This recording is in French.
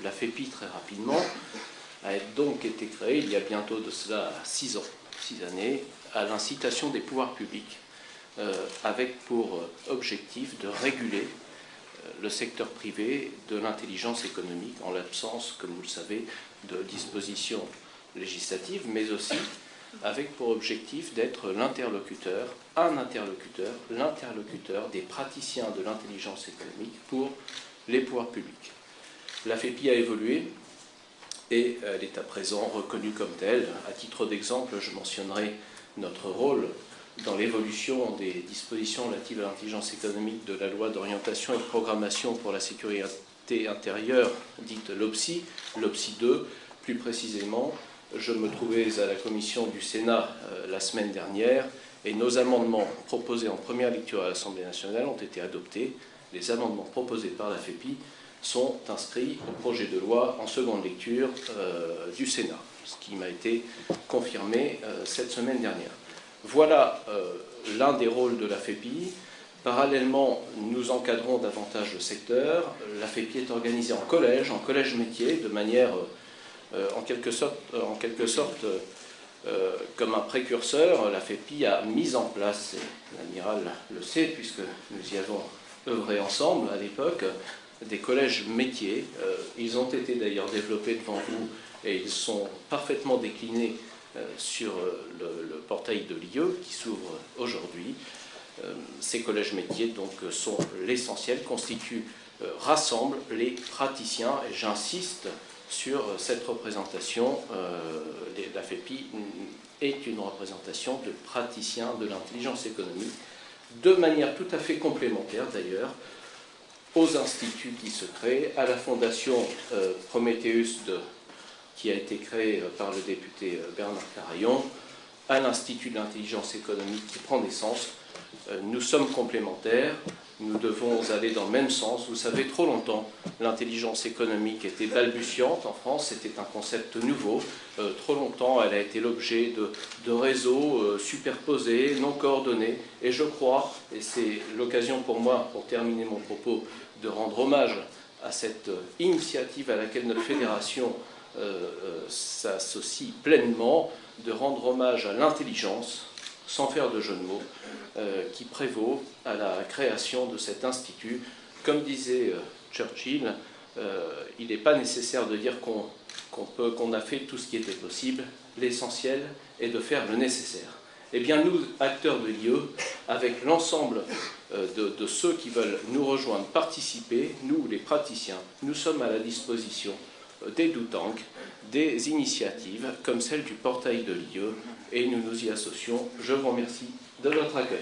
La FEPI, très rapidement, a donc été créée il y a bientôt de cela 6 ans, 6 années, à l'incitation des pouvoirs publics, avec pour objectif de réguler le secteur privé de l'intelligence économique, en l'absence, comme vous le savez, de dispositions législatives, mais aussi avec pour objectif d'être l'interlocuteur des praticiens de l'intelligence économique pour les pouvoirs publics. La FEPI a évolué et elle est à présent reconnue comme telle. À titre d'exemple, je mentionnerai notre rôle dans l'évolution des dispositions relatives à l'intelligence économique de la loi d'orientation et de programmation pour la sécurité intérieure, dite LOPSI, LOPSI 2, plus précisément. Je me trouvais à la commission du Sénat la semaine dernière et nos amendements proposés en première lecture à l'Assemblée nationale ont été adoptés. Les amendements proposés par la FEPI sont inscrits au projet de loi en seconde lecture du Sénat, ce qui m'a été confirmé cette semaine dernière. Voilà l'un des rôles de la FEPI. Parallèlement, nous encadrons davantage le secteur. La FEPI est organisée en collège métier, de manière en quelque sorte comme un précurseur. La FEPI a mis en place, et l'amiral le sait puisque nous y avons œuvré ensemble à l'époque, des collèges métiers. Ils ont été d'ailleurs développés devant vous et ils sont parfaitement déclinés sur le portail de l'IE qui s'ouvre aujourd'hui. Ces collèges métiers donc sont l'essentiel, rassemblent les praticiens, et j'insiste sur cette représentation. La FEPI est une représentation de praticiens de l'intelligence économique, de manière tout à fait complémentaire d'ailleurs aux instituts qui se créent, à la fondation Prometheus qui a été créée par le député Bernard Carayon, à l'Institut de l'intelligence économique qui prend naissance. Nous sommes complémentaires, nous devons aller dans le même sens. Vous savez, trop longtemps, l'intelligence économique était balbutiante en France, c'était un concept nouveau. Trop longtemps, elle a été l'objet de réseaux superposés, non coordonnés. Et je crois, et c'est l'occasion pour moi, pour terminer mon propos, de rendre hommage à cette initiative à laquelle notre fédération s'associe pleinement, de rendre hommage à l'intelligence, sans faire de jeu de mots, qui prévaut à la création de cet institut. Comme disait Churchill, il n'est pas nécessaire de dire qu'on a fait tout ce qui était possible, l'essentiel est de faire le nécessaire. Eh bien, nous, acteurs de l'IE, avec l'ensemble de ceux qui veulent nous rejoindre, participer, nous, les praticiens, nous sommes à la disposition des do tanks, des initiatives comme celle du portail de l'IE, et nous nous y associons. Je vous remercie de votre accueil.